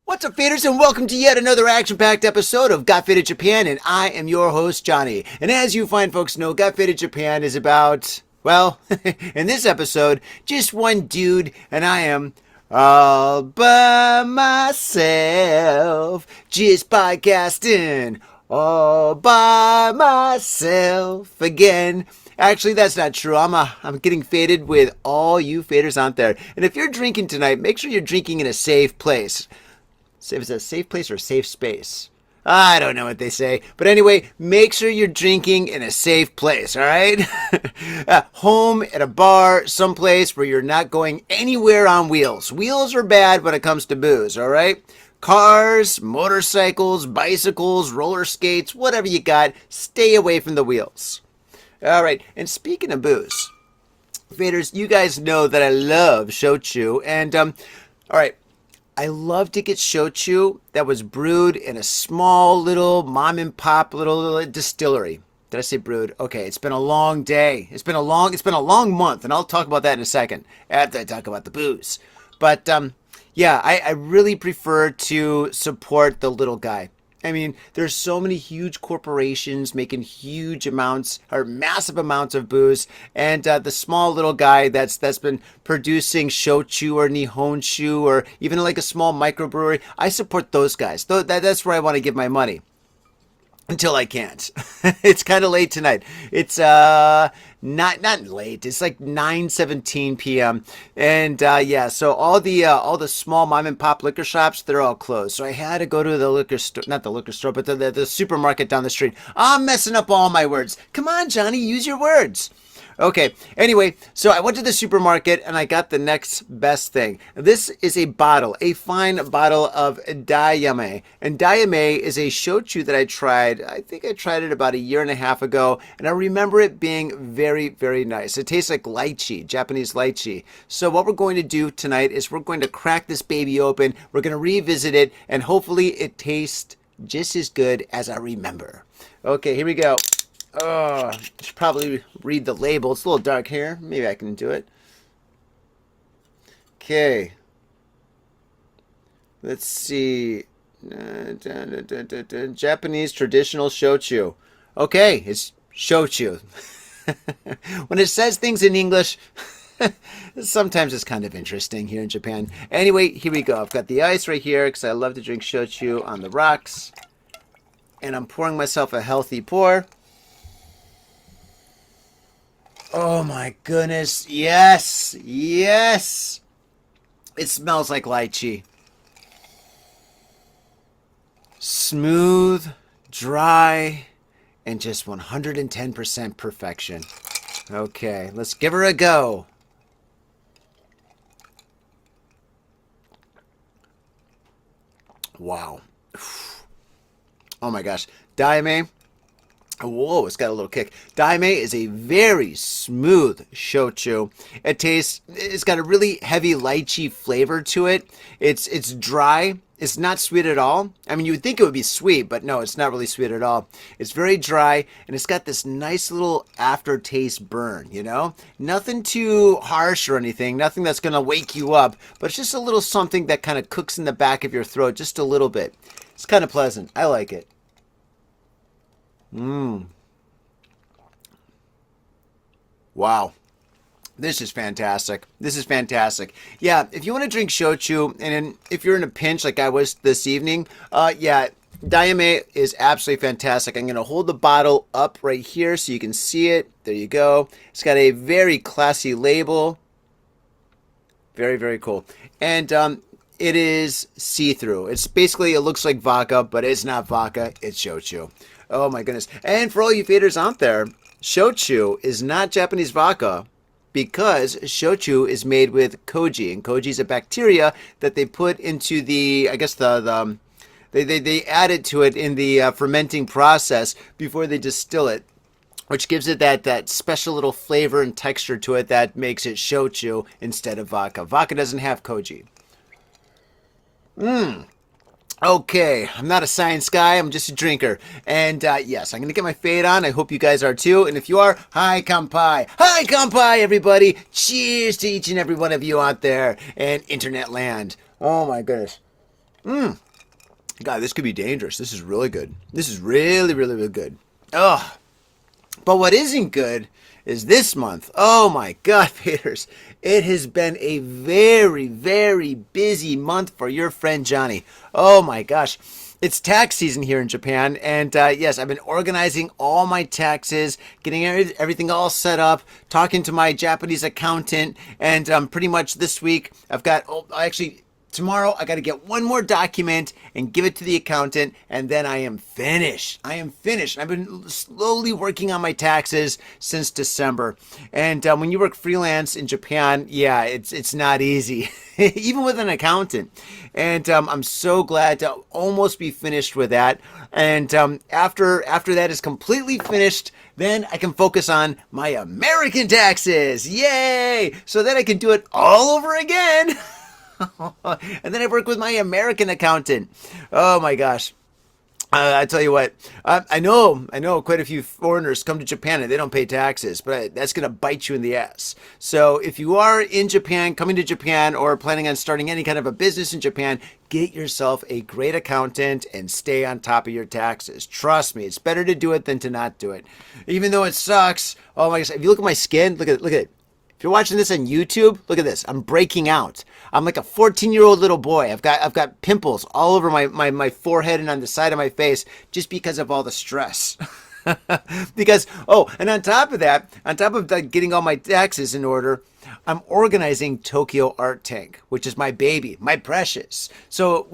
What's up, faders, and welcome to yet another action-packed episode of Got Faded Japan, and I am your host, Johnny. And as you fine folks know, Got Faded Japan is about, well, in this episode, just one dude, and I am all by myself, just podcasting, all by myself again. Actually, that's not true. I'm getting faded with all you faders out there. And if you're drinking tonight, make sure you're drinking in a safe place. Is it a safe place or a safe space? I don't know what they say. But anyway, make sure you're drinking in a safe place, all right? At home, at a bar, someplace where you're not going anywhere on wheels. Wheels are bad when it comes to booze, all right? Cars, motorcycles, bicycles, roller skates, whatever you got, stay away from the wheels. All right, and speaking of booze, faders, you guys know that I love shochu, and all right, I love to get shochu that was brewed in a small little mom and pop little distillery. Did I say brewed? Okay, it's been a long day. It's been a long month, and I'll talk about that in a second after I talk about the booze. But yeah, I really prefer to support the little guy. I mean, there's so many huge corporations making huge amounts or massive amounts of booze, and the small little guy that's been producing shochu or nihonshu or even like a small microbrewery, I support those guys. That's where I want to give my money. Until I can't. It's kind of late tonight. It's not late. It's like 9:17 p.m. And yeah, so all the small mom and pop liquor shops, they're all closed. So I had to go to the liquor store, not the liquor store, but the supermarket down the street. I'm messing up all my words. Come on, Johnny, use your words. Okay, anyway, so I went to the supermarket and I got the next best thing. This is a bottle, a fine bottle of Dayame. And Dayame is a shochu that I tried. I think I tried it about a year and a half ago, and I remember it being very, very nice. It tastes like lychee, Japanese lychee. So what we're going to do tonight is we're going to crack this baby open, we're going to revisit it, and hopefully it tastes just as good as I remember. Okay, here we go. Oh, I should probably read the label. It's a little dark here. Maybe I can do it. Okay. Let's see. Japanese traditional shochu. Okay, it's shochu. When it says things in English, sometimes it's kind of interesting here in Japan. Anyway, here we go. I've got the ice right here because I love to drink shochu on the rocks. And I'm pouring myself a healthy pour. Oh my goodness, yes, yes. It smells like lychee. Smooth, dry, and just 110% perfection. Okay, let's give her a go. Wow. Oh my gosh. Daime. Whoa, it's got a little kick. Daime is a very smooth shochu. It's got a really heavy lychee flavor to it. It's dry. It's not sweet at all. I mean, you would think it would be sweet, but no, it's not really sweet at all. It's very dry, and it's got this nice little aftertaste burn, you know? Nothing too harsh or anything, nothing that's going to wake you up, but it's just a little something that kind of cooks in the back of your throat just a little bit. It's kind of pleasant. I like it. Wow. This is fantastic. This is fantastic. Yeah, if you want to drink shochu, and if you're in a pinch like I was this evening, yeah, Daime is absolutely fantastic. I'm going to hold the bottle up right here so you can see it. There you go. It's got a very classy label. Very, very cool. And it is see-through. It's basically, it looks like vodka, but it's not vodka. It's shochu. Oh my goodness. And for all you faders out there, shochu is not Japanese vodka because shochu is made with koji. And koji is a bacteria that they put into the, I guess they add it to it in the fermenting process before they distill it, which gives it that special little flavor and texture to it that makes it shochu instead of vodka. Vodka doesn't have koji. Okay, I'm not a science guy, I'm just a drinker. And yes, I'm going to get my fade on. I hope you guys are too. And if you are, hi kampai. Hi kampai, everybody. Cheers to each and every one of you out there in internet land. Oh my goodness. God, this could be dangerous. This is really good. This is really, really, really good. Oh, but what isn't good is this month. Oh my God, Peters. It has been a very, very busy month for your friend Johnny. Oh my gosh. It's tax season here in Japan, and yes, I've been organizing all my taxes, getting everything all set up, talking to my Japanese accountant, and pretty much this week I've got, tomorrow I got to get one more document and give it to the accountant, and then I am finished. I've been slowly working on my taxes since December. And when you work freelance in Japan, yeah, it's not easy, even with an accountant. And I'm so glad to almost be finished with that. And after that is completely finished, then I can focus on my American taxes. Yay! So then I can do it all over again. And then I work with my American accountant. Oh my gosh. I tell you what, I know quite a few foreigners come to Japan and they don't pay taxes, but that's going to bite you in the ass. So if you are in Japan, coming to Japan, or planning on starting any kind of a business in Japan, get yourself a great accountant and stay on top of your taxes. Trust me, it's better to do it than to not do it. Even though it sucks. Oh my gosh, if you look at my skin, look at it. If you're watching this on YouTube, look at this. I'm breaking out. I'm like a 14-year-old little boy. I've got pimples all over my forehead and on the side of my face just because of all the stress. Because, and on top of that, on top of getting all my taxes in order, I'm organizing Tokyo Art Tank, which is my baby, my precious. So,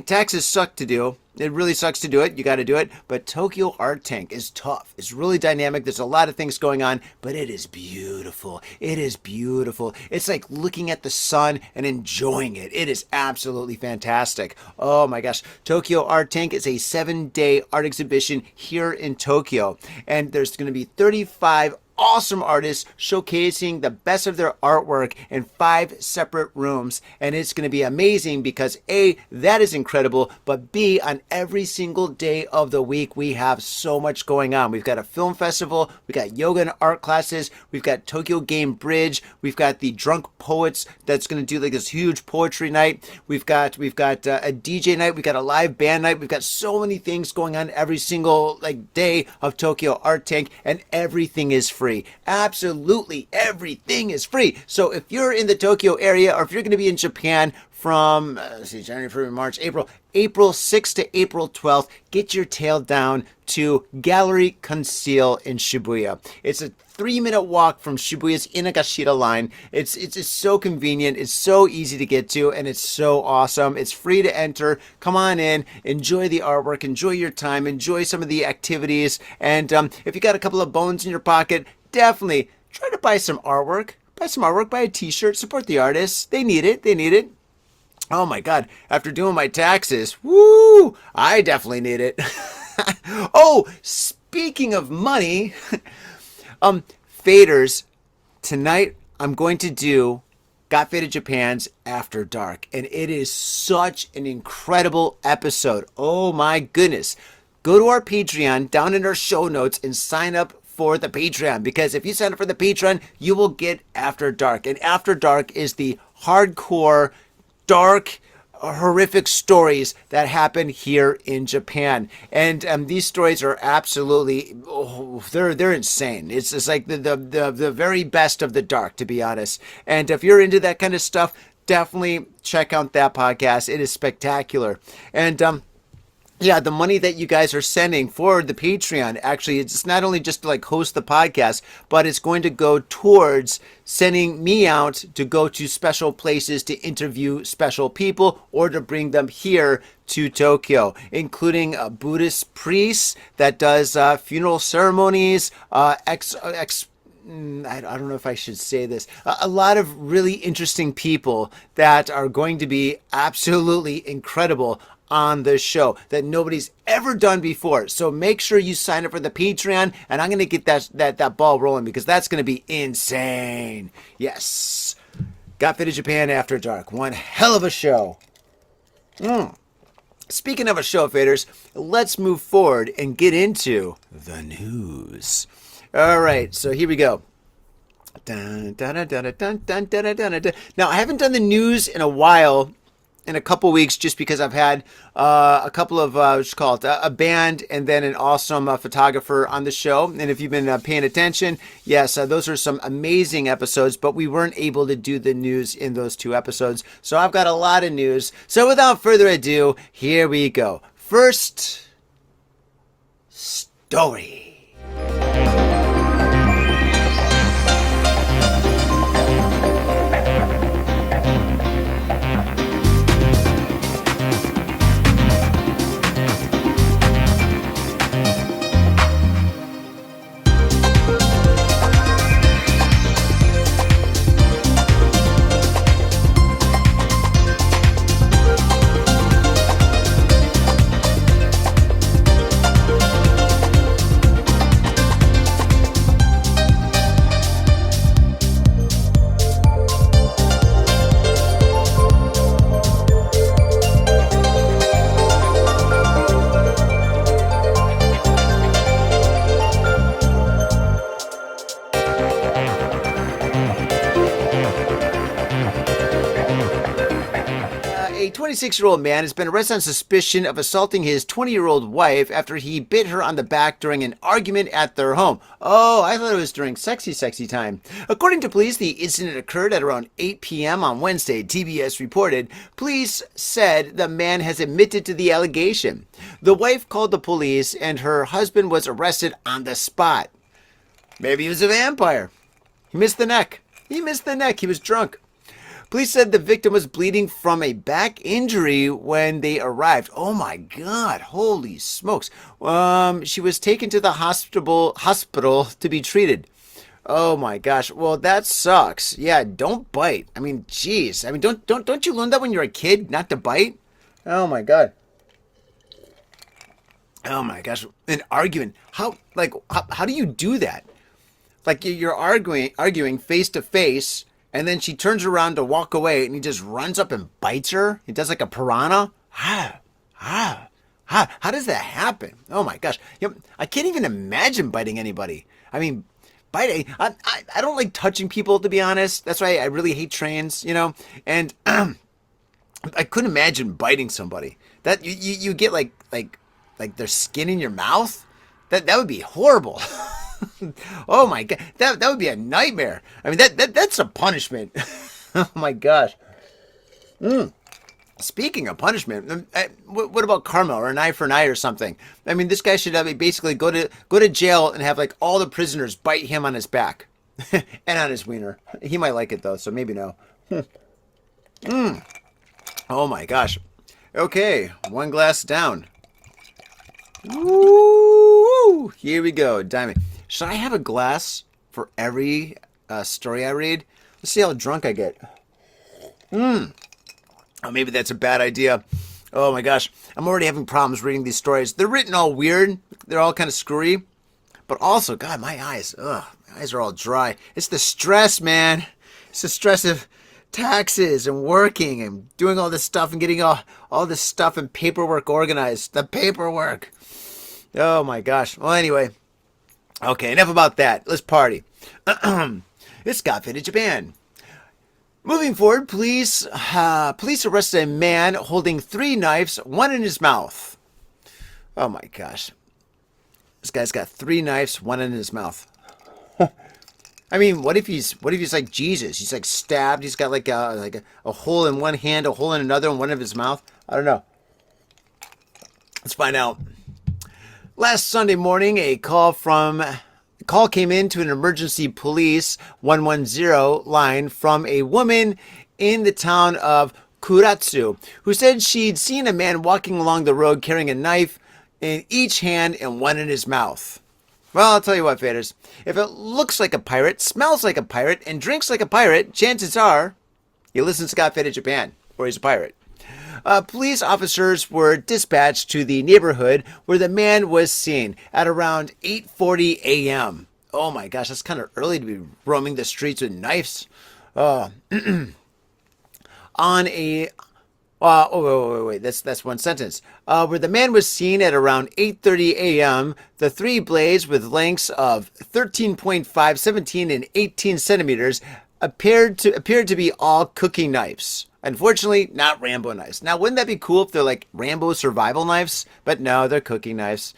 taxes suck to do. It really sucks to do it. You got to do it. But Tokyo Art Tank is tough. It's really dynamic. There's a lot of things going on, but it is beautiful. It is beautiful. It's like looking at the sun and enjoying it. It is absolutely fantastic. Oh my gosh. Tokyo Art Tank is a 7-day art exhibition here in Tokyo. And there's going to be 35 awesome artists showcasing the best of their artwork in 5 separate rooms, and it's going to be amazing because A, that is incredible, but B, on every single day of the week we have so much going on. We've got a film festival, we got yoga and art classes, we've got Tokyo Game Bridge, we've got the Drunk Poets that's going to do like this huge poetry night, we've got a DJ night, we've got a live band night, we've got so many things going on every single day of Tokyo Art Tank, and everything is free. Absolutely everything is free. So if you're in the Tokyo area, or if you're going to be in Japan from January, February, March, April 6th to April 12th, get your tail down to Gallery Conceal in Shibuya. It's a 3-minute walk from Shibuya's Inagashira line. It's so convenient. It's so easy to get to, and it's so awesome. It's free to enter. Come on in, enjoy the artwork, enjoy your time, enjoy some of the activities. And if you got a couple of bones in your pocket, definitely try to buy some artwork. Buy a t-shirt, support the artists. They need it. Oh my God, after doing my taxes, woo, I definitely need it. Oh, speaking of money, faders, tonight I'm going to do Got Faded Japan's After Dark, and it is such an incredible episode. Oh my goodness. Go to our Patreon down in our show notes and sign up for the Patreon, because if you sign up for the Patreon, you will get After Dark. And After Dark is the hardcore, dark, horrific stories that happen here in Japan. And these stories are absolutely, they're insane. It's like the very best of the dark, to be honest. And if you're into that kind of stuff, definitely check out that podcast. It is spectacular. And yeah, the money that you guys are sending for the Patreon, actually, it's not only just to like host the podcast, but it's going to go towards sending me out to go to special places to interview special people or to bring them here to Tokyo, including a Buddhist priest that does funeral ceremonies, I don't know if I should say this, a lot of really interesting people that are going to be absolutely incredible on this show that nobody's ever done before. So make sure you sign up for the Patreon, and I'm going to get that ball rolling, because that's going to be insane. Yes. Got Faded Japan After Dark. One hell of a show. Speaking of a show, faders, let's move forward and get into the news. All right, so here we go. Now, I haven't done the news in a while, in a couple weeks just because I've had a couple of, what's it called, a band and then an awesome photographer on the show. And if you've been paying attention, yes, those are some amazing episodes, but we weren't able to do the news in those 2 episodes. So I've got a lot of news. So without further ado, here we go. First story. A 26-year-old man has been arrested on suspicion of assaulting his 20-year-old wife after he bit her on the back during an argument at their home. Oh, I thought it was during sexy time. According to police, the incident occurred at around 8 p.m. on Wednesday, TBS reported. Police said the man has admitted to the allegation. The wife called the police and her husband was arrested on the spot. Maybe he was a vampire. He missed the neck. He was drunk. Police said the victim was bleeding from a back injury when they arrived. Oh my God, holy smokes. She was taken to the hospital to be treated. Oh my gosh, well that sucks. Yeah, don't bite. I mean, geez. I mean, don't you learn that when you're a kid, not to bite? Oh my God. Oh my gosh, an argument. How do you do that? Like you're arguing face to face, and then she turns around to walk away, and he just runs up and bites her. He does like a piranha. How does that happen? Oh my gosh, I can't even imagine biting anybody. I mean, biting. I don't like touching people, to be honest. That's why I really hate trains. And I couldn't imagine biting somebody. That you get like their skin in your mouth. That would be horrible. Oh my God, that would be a nightmare. I mean, that's a punishment. Oh my gosh. Speaking of punishment, what about karma or an eye for an eye or something? I mean, this guy should basically go to jail and have like all the prisoners bite him on his back and on his wiener. He might like it though, so maybe no. Oh my gosh. Okay, one glass down. Woo! Here we go, diamond. Should I have a glass for every story I read? Let's see how drunk I get. Oh, maybe that's a bad idea. Oh my gosh, I'm already having problems reading these stories. They're written all weird. They're all kind of screwy. But also, God, my eyes. My eyes are all dry. It's the stress, man. It's the stress of taxes and working and doing all this stuff and getting all this stuff and paperwork organized. The paperwork. Oh my gosh. Well, anyway. Okay, enough about that. Let's party. It's got fit in Japan. Moving forward, police arrested a man holding 3 knives, one in his mouth. Oh my gosh. This guy's got 3 knives, one in his mouth. I mean, what if he's like Jesus? He's like stabbed. He's got like a hole in one hand, a hole in another, and one of his mouth. I don't know. Let's find out. Last Sunday morning, a call came in to an emergency police 110 line from a woman in the town of Kuratsu, who said she'd seen a man walking along the road carrying a knife in each hand and one in his mouth. Well, I'll tell you what, faders. If it looks like a pirate, smells like a pirate, and drinks like a pirate, chances are he listens to Got Faded Japan, or he's a pirate. Police officers were dispatched to the neighborhood where the man was seen at around 8:40 a.m. Oh my gosh, that's kind of early to be roaming the streets with knives. Wait, that's one sentence. Where the man was seen at around 8:30 a.m., the 3 blades with lengths of 13.5, 17, and 18 centimeters appeared to be all cooking knives. Unfortunately, not Rambo knives. Now, wouldn't that be cool if they're like Rambo survival knives? But no, they're cooking knives.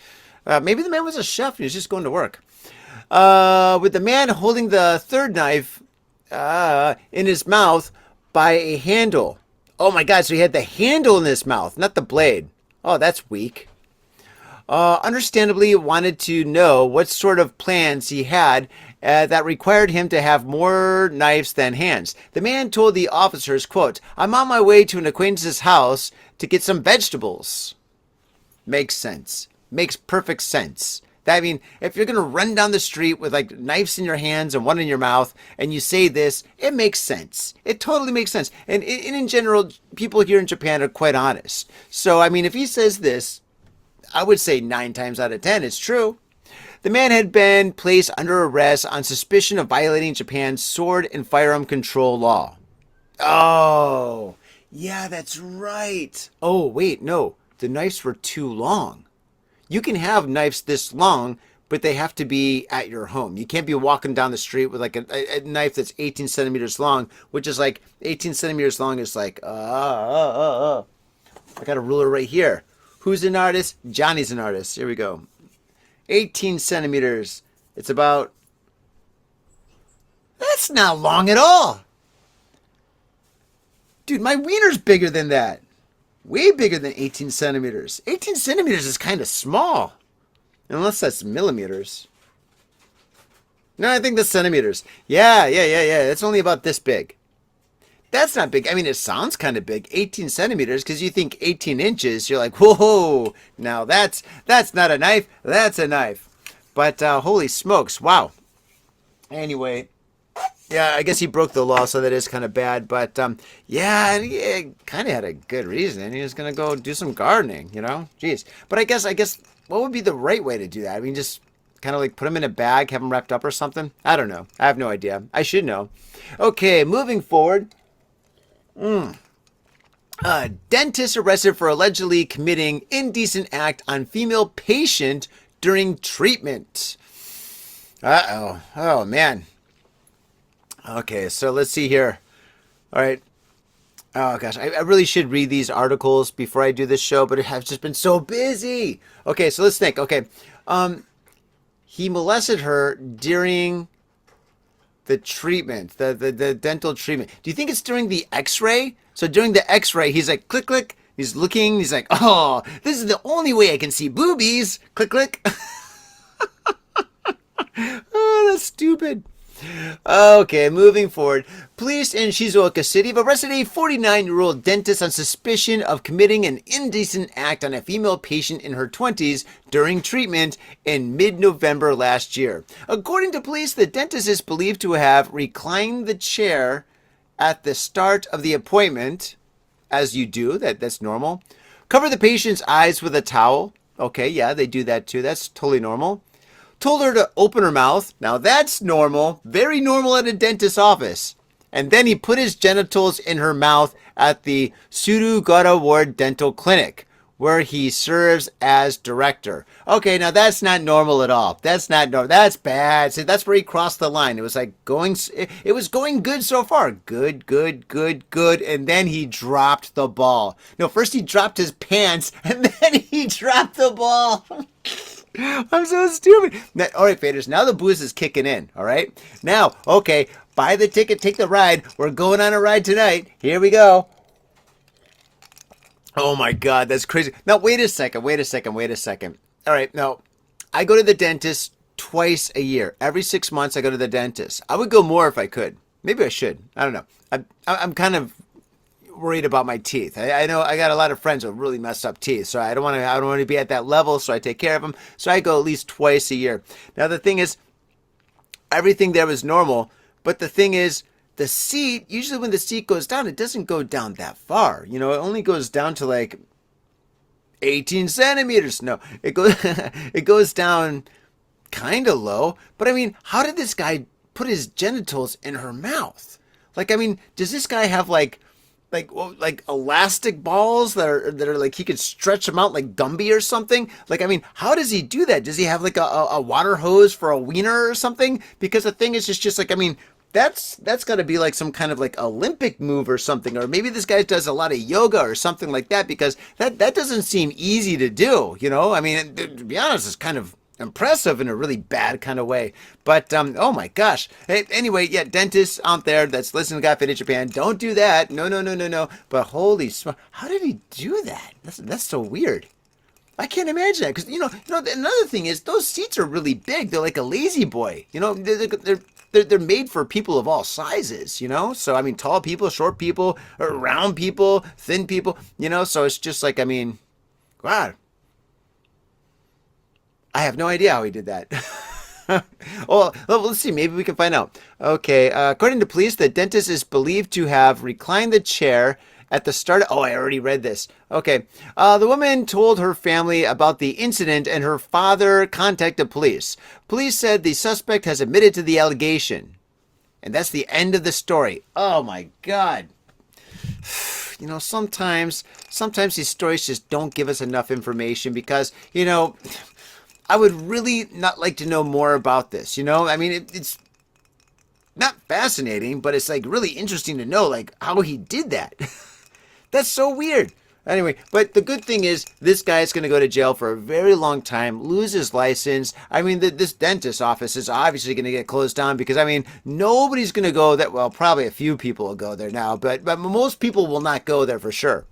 Maybe the man was a chef and he was just going to work. With the man holding the third knife in his mouth by a handle. Oh my God, so he had the handle in his mouth, not the blade. Oh, that's weak. Understandably wanted to know what sort of plans he had that required him to have more knives than hands. The man told the officers, quote, "I'm on my way to an acquaintance's house to get some vegetables." Makes sense. Makes perfect sense. I mean, if you're going to run down the street with like knives in your hands and one in your mouth and you say this, it makes sense. It totally makes sense. And in general, people here in Japan are quite honest. So, I mean, if he says this, I would say 9 times out of 10, it's true. The man had been placed under arrest on suspicion of violating Japan's sword and firearm control law. Oh, yeah, that's right. Oh, wait, no, the knives were too long. You can have knives this long, but they have to be at your home. You can't be walking down the street with like a knife that's 18 centimeters long, which is like 18 centimeters long is like, I got a ruler right here. Who's an artist? Johnny's an artist. Here we go. 18 centimeters. It's about... That's not long at all. Dude, my wiener's bigger than that. Way bigger than 18 centimeters. 18 centimeters is kind of small. Unless that's millimeters. No, I think that's centimeters. Yeah. It's only about this big. That's not big. I mean, it sounds kind of big. 18 centimeters, because you think 18 inches. You're like, whoa. Now that's not a knife. That's a knife. But holy smokes. Wow. Anyway. Yeah, I guess he broke the law, so that is kind of bad. But, yeah, he kind of had a good reason. He was going to go do some gardening, you know? Jeez. But I guess, what would be the right way to do that? I mean, just kind of like put him in a bag, have him wrapped up or something? I don't know. I have no idea. I should know. Okay, moving forward. Dentist arrested for allegedly committing indecent act on female patient during treatment. Uh-oh. Oh, man. Okay, so let's see here. All right. Oh, gosh. I really should read these articles before I do this show, but I've just been so busy. Okay, so let's think. Okay. He molested her during the treatment, the dental treatment. Do you think it's during the x-ray? So during the x-ray, he's like, click, click. He's looking. He's like, oh, this is the only way I can see boobies. Click, click. Oh, that's stupid. Okay, moving forward. Police in Shizuoka City have arrested a 49-year-old dentist on suspicion of committing an indecent act on a female patient in her 20s during treatment in mid-November last year. According to police, the dentist is believed to have reclined the chair at the start of the appointment, as you do, that's normal. Cover the patient's eyes with a towel. Okay, yeah, they do that too. That's totally normal. Told her to open her mouth. Now that's normal. Very normal at a dentist's office. And then he put his genitals in her mouth at the Surugara Ward Dental Clinic, where he serves as director. Okay, now that's not normal at all. That's not normal. That's bad. See, that's where he crossed the line. It was like it was going good so far. Good. And then he dropped the ball. No, first he dropped his pants, and then he dropped the ball. I'm so stupid. Now, all right, faders. Now the booze is kicking in. All right. Now, okay. Buy the ticket. Take the ride. We're going on a ride tonight. Here we go. Oh my God, that's crazy. Now wait a second. All right. Now, I go to the dentist twice a year. Every 6 months, I go to the dentist. I would go more if I could. Maybe I should. I don't know. I'm kind of worried about my teeth. I know I got a lot of friends with really messed up teeth, so I don't want to be at that level, so I take care of them. So I go at least twice a year. Now the thing is, everything there was normal, but the thing is, the seat, usually when the seat goes down, it doesn't go down that far. You know, it only goes down to like 18 centimeters. No, it goes down kind of low. But I mean, how did this guy put his genitals in her mouth? Like, I mean, does this guy have like elastic balls that are like he could stretch them out like Gumby or something? Like, I mean, how does he do that? Does he have like a water hose for a wiener or something? Because the thing is just like, I mean, that's got to be like some kind of like Olympic move or something, or maybe this guy does a lot of yoga or something like that, because that doesn't seem easy to do. I mean, to be honest, it's kind of impressive in a really bad kind of way. But oh my gosh. Hey, anyway, yeah, dentists out there that's listening to Got Fit in Japan, don't do that. No, no, no, no, no. But holy smokes, how did he do that? That's so weird. I can't imagine that, because another thing is those seats are really big. They're like a lazy boy. They're made for people of all sizes. So I mean, tall people, short people, or round people, thin people. So it's just like, I mean, wow. I have no idea how he did that. Well, let's see. Maybe we can find out. Okay. According to police, the dentist is believed to have reclined the chair at the start. Oh, I already read this. Okay. The woman told her family about the incident, and her father contacted police. Police said the suspect has admitted to the allegation. And that's the end of the story. Oh, my God. Sometimes these stories just don't give us enough information, because, I would really not like to know more about this. I mean, it's not fascinating, but it's like really interesting to know like how he did that. That's so weird. Anyway, but the good thing is this guy is going to go to jail for a very long time, lose his license. I mean, this dentist office is obviously going to get closed down, because, I mean, nobody's going to go there. Well, probably a few people will go there now, but most people will not go there for sure.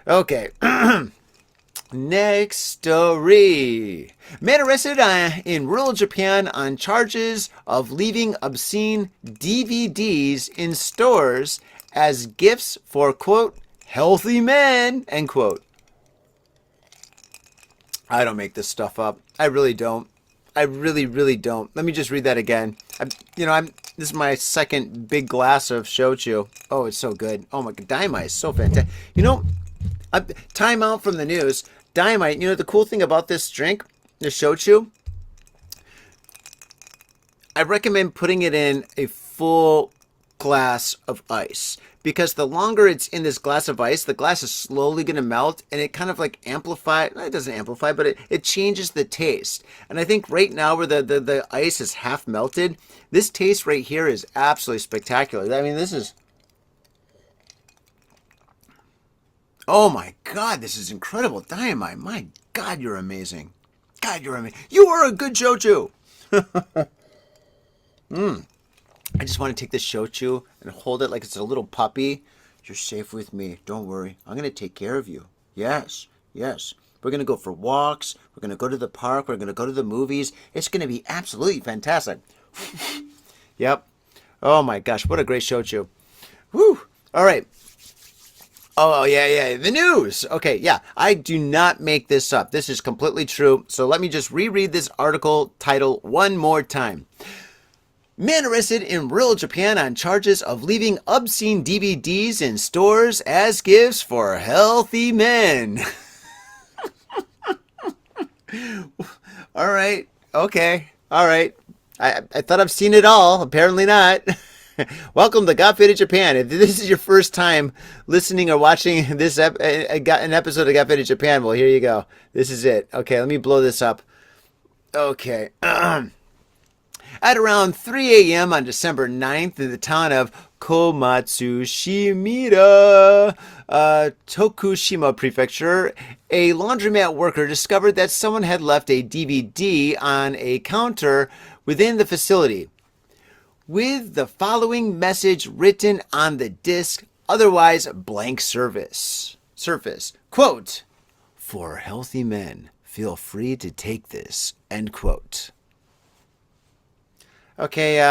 Okay. Next story. Man arrested in rural Japan on charges of leaving obscene DVDs in stores as gifts for, quote, healthy men, end quote. I don't make this stuff up. I really don't. I really, really don't. Let me just read that again. This is my second big glass of shochu. Oh, it's so good. Oh my God, Daimai is so fantastic. Time out from the news. Daimai, the cool thing about this drink, this shochu, I recommend putting it in a full glass of ice, because the longer it's in this glass of ice, the glass is slowly going to melt, and it kind of like it doesn't amplify, but it changes the taste. And I think right now where the ice is half melted, this taste right here is absolutely spectacular. I mean, this is... Oh my God, this is incredible. Dynamite, my God, you're amazing. God, you're amazing. You are a good shochu. I just want to take this shochu and hold it like it's a little puppy. You're safe with me. Don't worry. I'm going to take care of you. Yes, yes. We're going to go for walks. We're going to go to the park. We're going to go to the movies. It's going to be absolutely fantastic. Yep. Oh my gosh, what a great shochu. Woo. All right. Oh, yeah. The news. Okay, yeah. I do not make this up. This is completely true. So let me just reread this article title one more time. Man arrested in rural Japan on charges of leaving obscene DVDs in stores as gifts for healthy men. All right. Okay. All right. I thought I've seen it all. Apparently not. Welcome to Got Fit in Japan. If this is your first time listening or watching this an episode of Got Fit in Japan, well, here you go. This is it. Okay, let me blow this up. Okay. At around 3 a.m. on December 9th in the town of Komatsushimura, Tokushima Prefecture, a laundromat worker discovered that someone had left a DVD on a counter within the facility, with the following message written on the disc, otherwise blank surface. Quote, "For healthy men, feel free to take this," end quote. Okay,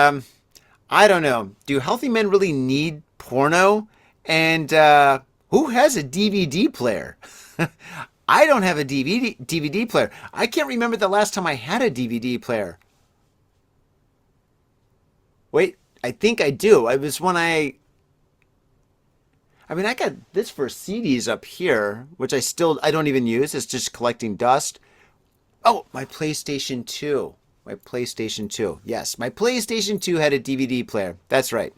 I don't know. Do healthy men really need porno? And who has a DVD player? I don't have a DVD player. I can't remember the last time I had a DVD player. Wait, I think I do. It was when I got this for CDs up here, which I don't even use. It's just collecting dust. Oh, my PlayStation 2. Yes, my PlayStation 2 had a DVD player. That's right.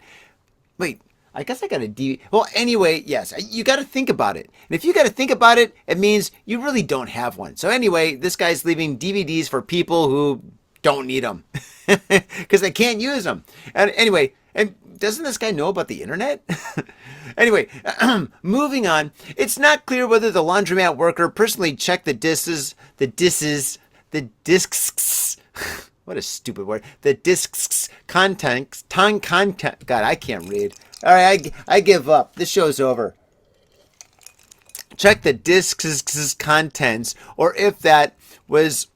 Wait, I guess I got a DVD. Well, anyway, yes, you got to think about it. And if you got to think about it, it means you really don't have one. So anyway, this guy's leaving DVDs for people who don't need them because they can't use them. And anyway, And doesn't this guy know about the internet? Anyway, moving on. It's not clear whether the laundromat worker personally checked the discs. What a stupid word. The discs content. God, I can't read. All right, I give up. This show's over. Check the discs contents, or if that was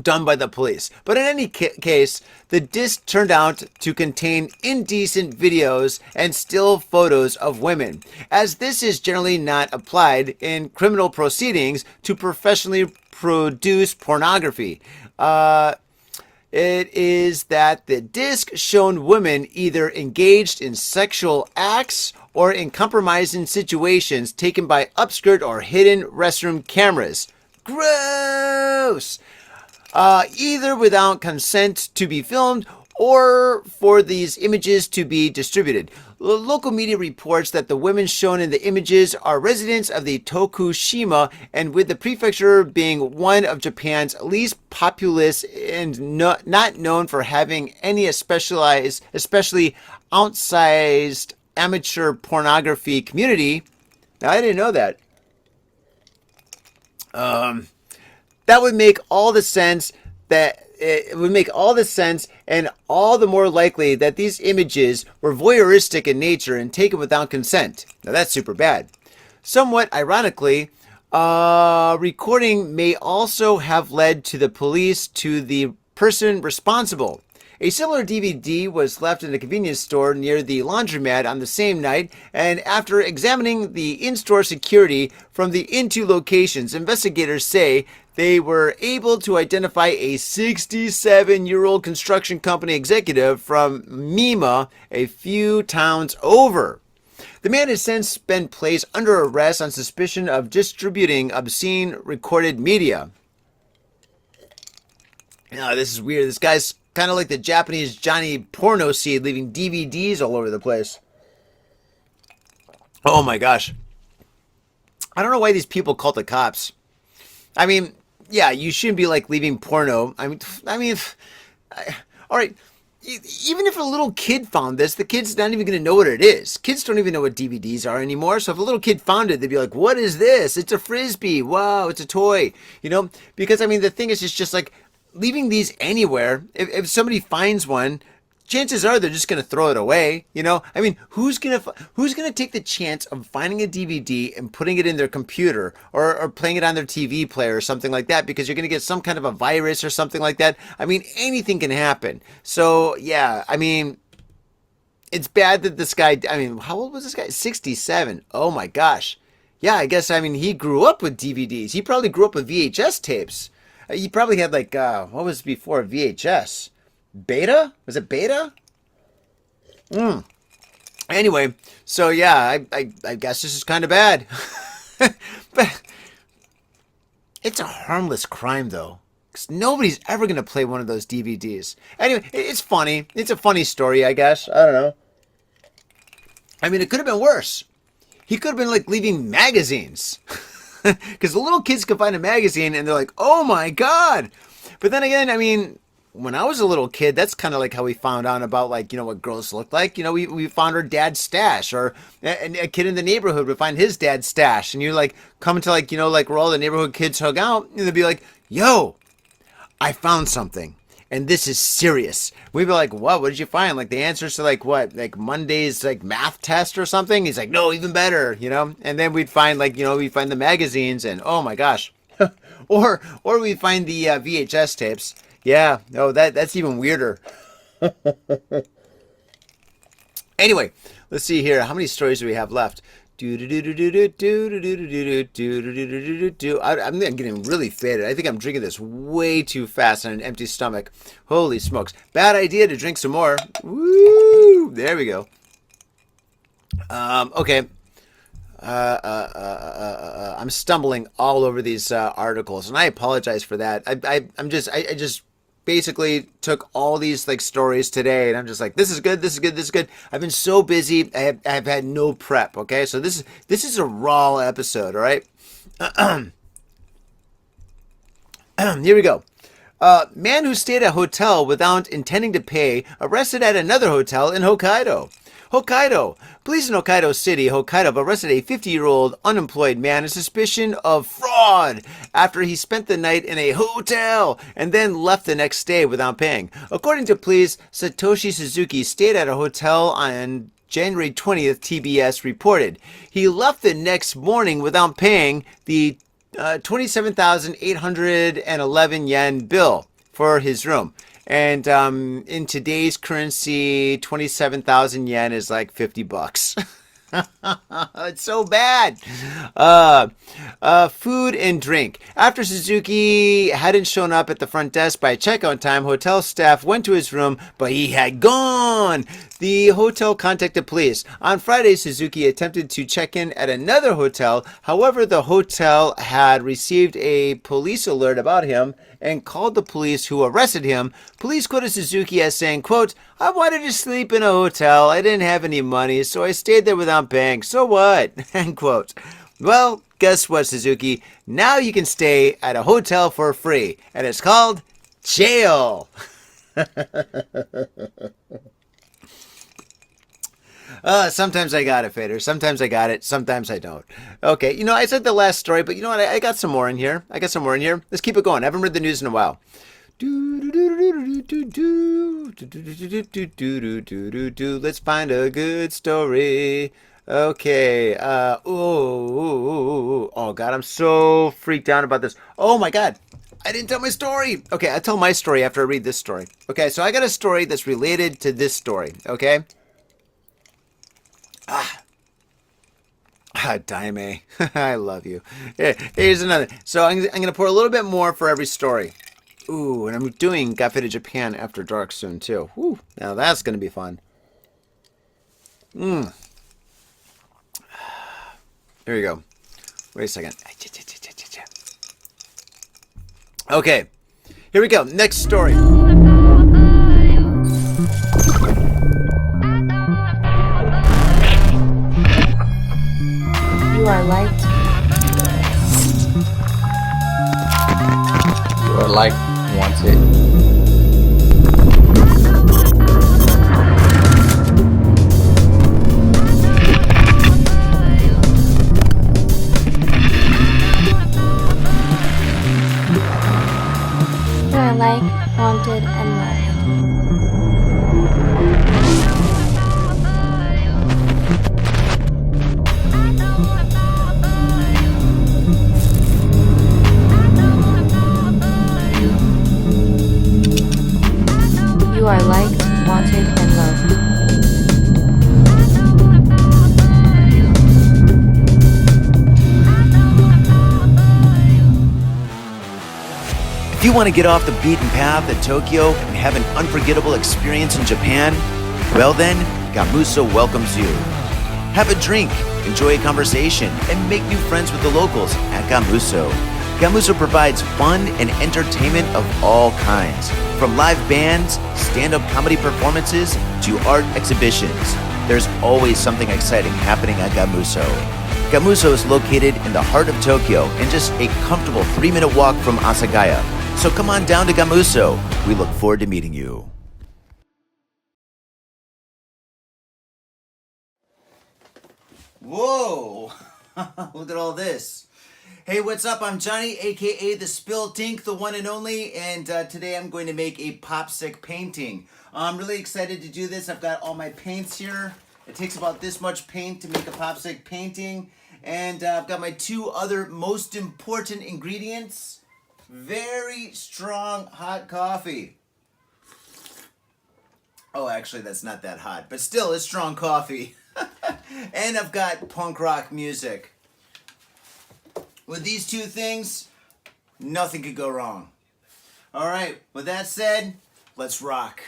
done by the police. But in any case, the disc turned out to contain indecent videos and still photos of women, as this is generally not applied in criminal proceedings to professionally produce pornography. It is that the disc shown women either engaged in sexual acts or in compromising situations taken by upskirt or hidden restroom cameras. Gross! Either without consent to be filmed or for these images to be distributed. Local media reports that the women shown in the images are residents of the Tokushima, and with the prefecture being one of Japan's least populous and not known for having any especially outsized amateur pornography community. Now, I didn't know that. That would make all the sense and all the more likely that these images were voyeuristic in nature and taken without consent. Now that's super bad. Somewhat ironically, recording may also have led to the police to the person responsible. A similar DVD was left in a convenience store near the laundromat on the same night, and after examining the in-store security from the two locations, investigators say they were able to identify a 67-year-old construction company executive from Mima, a few towns over. The man has since been placed under arrest on suspicion of distributing obscene recorded media. Now, this is weird. This guy's kind of like the Japanese Johnny Appleseed, leaving DVDs all over the place. Oh my gosh. I don't know why these people call the cops. I mean, yeah, you shouldn't be like leaving porno. All right. Even if a little kid found this, the kid's not even going to know what it is. Kids don't even know what DVDs are anymore. So if a little kid found it, they'd be like, what is this? It's a Frisbee. Wow, it's a toy. You know, because I mean, the thing is, it's just like leaving these anywhere. If somebody finds one, chances are they're just going to throw it away. You know, I mean, who's going to take the chance of finding a DVD and putting it in their computer or playing it on their TV player or something like that, because you're going to get some kind of a virus or something like that. I mean, anything can happen. So yeah, I mean, it's bad that this guy, I mean, how old was this guy? 67. Oh my gosh. Yeah, I guess, I mean, he grew up with DVDs. He probably grew up with VHS tapes. He probably had like, what was before VHS? Beta? Was it Beta? Anyway, so yeah, I guess this is kind of bad. But it's a harmless crime, though. Because nobody's ever going to play one of those DVDs. Anyway, it's funny. It's a funny story, I guess. I don't know. I mean, it could have been worse. He could have been like leaving magazines. Because the little kids can find a magazine and they're like, oh my God. But then again, I mean, when I was a little kid, that's kind of like how we found out about, like, you know, what girls looked like. You know, we found her dad's stash, or a kid in the neighborhood would find his dad's stash. And you like come to, like, you know, like where all the neighborhood kids hung out, and they'd be like, yo, I found something. And this is serious. We'd be like, what? What did you find? Like the answers to like what? Like Monday's like math test or something? He's like, no, even better, you know? And then we'd find like, you know, we'd find the magazines and oh my gosh. or we'd find the VHS tapes. Yeah, no, that's even weirder. Anyway, let's see here. How many stories do we have left? I'm getting really faded. I think I'm drinking this way too fast on an empty stomach. Holy smokes. Bad idea to drink some more. Woo! There we go. Okay. I'm stumbling all over these articles, and I apologize for that. I just basically took all these like stories today, and I'm just like, this is good, this is good, this is good. I've been so busy. I have had no prep. Okay, so this is a raw episode. All right. Here we go. Man who stayed at a hotel without intending to pay, arrested at another hotel in Hokkaido. Hokkaido. Police in Hokkaido City, Hokkaido, have arrested a 50-year-old unemployed man on suspicion of fraud after he spent the night in a hotel and then left the next day without paying. According to police, Satoshi Suzuki stayed at a hotel on January 20th, TBS reported. He left the next morning without paying the 27,811 yen bill for his room. And in today's currency, 27,000 yen is like $50. It's so bad. Food and drink. After Suzuki hadn't shown up at the front desk by checkout time, hotel staff went to his room, but he had gone. The hotel contacted police. On Friday, Suzuki attempted to check in at another hotel. However, the hotel had received a police alert about him and called the police, who arrested him. Police quoted Suzuki as saying, quote, "I wanted to sleep in a hotel. I didn't have any money, so I stayed there without paying. So what?" End quote. Well, guess what, Suzuki? Now you can stay at a hotel for free, and it's called jail. Sometimes I got it, Fader. Sometimes I got it. Sometimes I don't. Okay, I said the last story, but you know what? I got some more in here. Let's keep it going. I haven't read the news in a while. Let's find a good story. Okay. Oh, God, I'm so freaked out about this. Oh, my God. I didn't tell my story. Okay, I'll tell my story after I read this story. Okay, so I got a story that's related to this story, okay? Daime. I love you. Here's another. So I'm going to pour a little bit more for every story. Ooh, and I'm doing Got Faded Japan After Dark soon, too. Ooh, now that's going to be fun. Here we go. Wait a second. Okay. Here we go. Next story. You are liked. You are liked, wanted. You are liked, wanted, and loved. You are liked, wanted, and loved. If you want to get off the beaten path at Tokyo and have an unforgettable experience in Japan, well then, Gamuso welcomes you. Have a drink, enjoy a conversation, and make new friends with the locals at Gamuso. Gamuso provides fun and entertainment of all kinds, from live bands, stand-up comedy performances, to art exhibitions. There's always something exciting happening at Gamuso. Gamuso is located in the heart of Tokyo and just a comfortable 3-minute walk from Asagaya. So come on down to Gamuso. We look forward to meeting you. Whoa! Look at all this. Hey, what's up? I'm Johnny, aka the Spilled Ink, the one and only, and today I'm going to make a popsicle painting. I'm really excited to do this. I've got all my paints here. It takes about this much paint to make a popsicle painting, and I've got my two other most important ingredients. Very strong hot coffee. Oh, actually, that's not that hot, but still, it's strong coffee. And I've got punk rock music. With these two things, nothing could go wrong. All right, with that said, let's rock.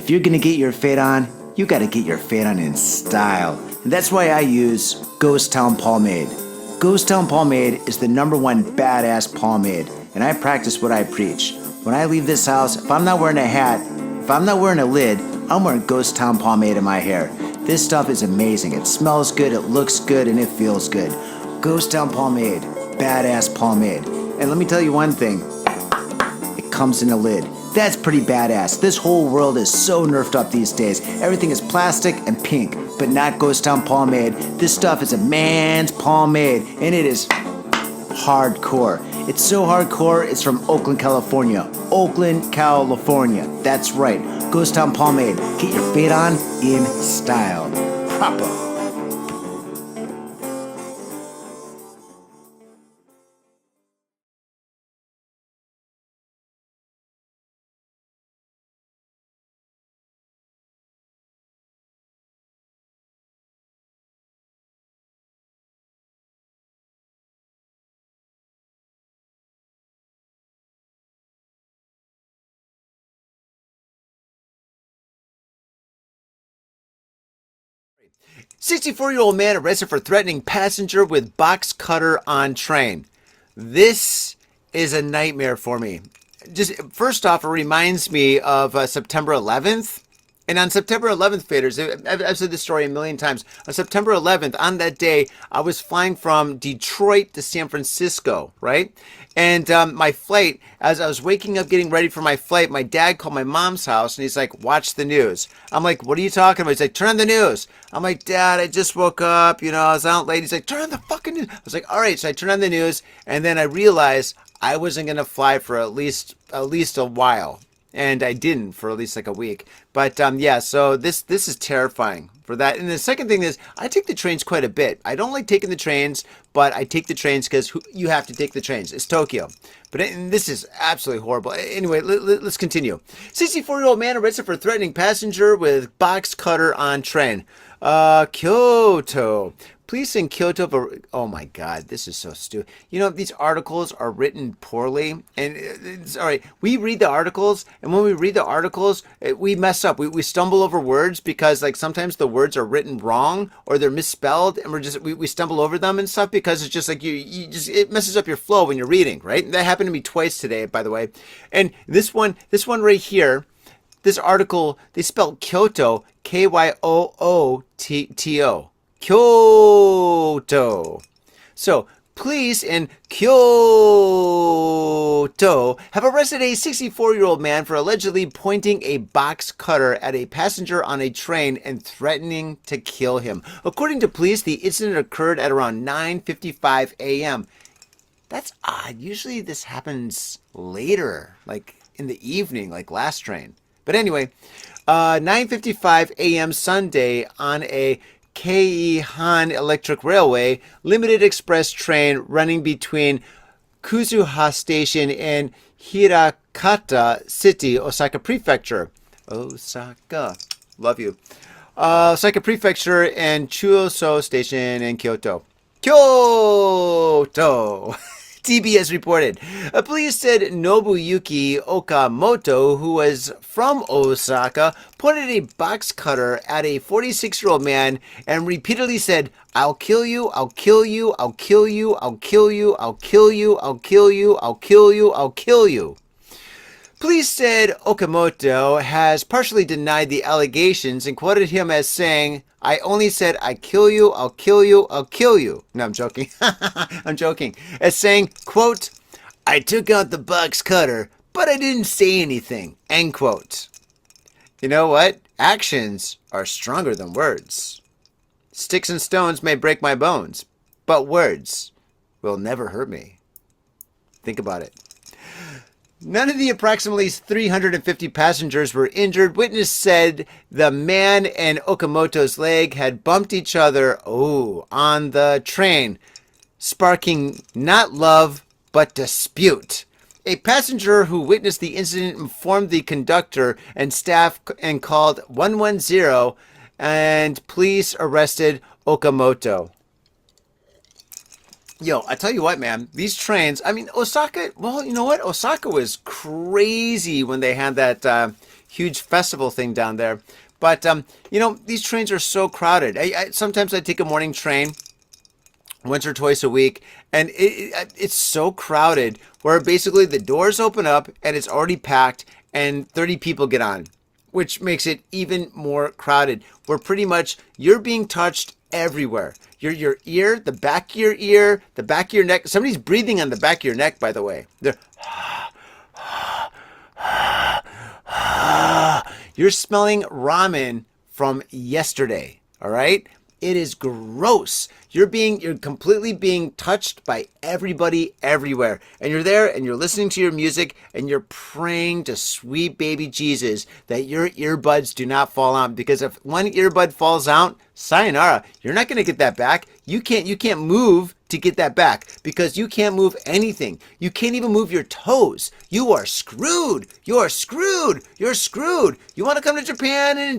If you're gonna get your fade on, you gotta get your fade on in style. And that's why I use Ghost Town Pomade. Ghost Town Pomade is the #1 badass pomade, and I practice what I preach. When I leave this house, if I'm not wearing a hat, if I'm not wearing a lid, I'm wearing Ghost Town Pomade in my hair. This stuff is amazing. It smells good, it looks good, and it feels good. Ghost Town Pomade, badass pomade. And let me tell you one thing, it comes in a lid. That's pretty badass. This whole world is so nerfed up these days. Everything is plastic and pink, but not Ghost Town Pomade. This stuff is a man's pomade, and it is hardcore. It's so hardcore, it's from Oakland, California. Oakland, California. That's right. Ghost Town Pomade. Get your fade on in style. Proper. "64-year-old man arrested for threatening passenger with box cutter on train." This is a nightmare for me. Just first off, it reminds me of September 11th. And on September 11th, faders, I've said this story a million times. On September 11th, on that day, I was flying from Detroit to San Francisco, right? And my flight, as I was waking up, getting ready for my flight, my dad called my mom's house and he's like, "Watch the news." I'm like, "What are you talking about?" He's like, "Turn on the news." I'm like, "Dad, I just woke up, I was out late." He's like, "Turn on the fucking news." I was like, "All right." So I turned on the news, and then I realized I wasn't going to fly for at least a while. And I didn't for at least like a week. But yeah, so this is terrifying for that. And the second thing is, I take the trains quite a bit. I don't like taking the trains, but I take the trains because you have to take the trains. It's Tokyo. But this is absolutely horrible. Anyway, let's continue. 64-year-old man arrested for threatening passenger with box cutter on train. Kyoto. Police in Kyoto, oh my God, this is so stupid. These articles are written poorly. And it's all right. We read the articles, and when we read the articles, we mess up. We stumble over words because like sometimes the words are written wrong or they're misspelled, and we stumble over them and stuff because it's just like it messes up your flow when you're reading, right? And that happened to me twice today, by the way. And this one right here, this article, they spelled Kyoto, Kyooto. Kyoto. So, police in Kyoto have arrested a 64-year-old man for allegedly pointing a box cutter at a passenger on a train and threatening to kill him. According to police, the incident occurred at around 9:55 a.m. That's odd. Usually this happens later, like in the evening, like last train. But anyway, 9:55 a.m. Sunday on a Keihan Electric Railway limited express train running between Kuzuha Station and Hirakata City, Osaka Prefecture. Osaka. Love you. Osaka Prefecture and Chuoso Station in Kyoto. Kyoto! TBS reported. Police said Nobuyuki Okamoto, who was from Osaka, pointed a box cutter at a 46-year-old man and repeatedly said, "I'll kill you, I'll kill you, I'll kill you, I'll kill you, I'll kill you, I'll kill you, I'll kill you, I'll kill you." Police said Okamoto has partially denied the allegations and quoted him as saying, "I only said I kill you, I'll kill you, I'll kill you." No, I'm joking. I'm joking. As saying, quote, "I took out the box cutter, but I didn't say anything," end quote. You know what? Actions are stronger than words. Sticks and stones may break my bones, but words will never hurt me. Think about it. None of the approximately 350 passengers were injured. Witness said the man and Okamoto's leg had bumped each other on the train, sparking not love, but dispute. A passenger who witnessed the incident informed the conductor and staff and called 110, and police arrested Okamoto. Yo, I tell you what, man, these trains, I mean, Osaka, well, you know what? Osaka was crazy when they had that huge festival thing down there. But, these trains are so crowded. Sometimes I take a morning train once or twice a week, and it's so crowded where basically the doors open up and it's already packed and 30 people get on, which makes it even more crowded, where pretty much you're being touched everywhere. Your ear, the back of your ear, the back of your neck. Somebody's breathing on the back of your neck, by the way. They're you're smelling ramen from yesterday. All right? It is gross. You're completely being touched by everybody everywhere. And you're there and you're listening to your music and you're praying to sweet baby Jesus that your earbuds do not fall out, because if one earbud falls out, sayonara, you're not going to get that back. You can't move to get that back because you can't move anything. You can't even move your toes. You are screwed. You are screwed. You're screwed. You want to come to Japan and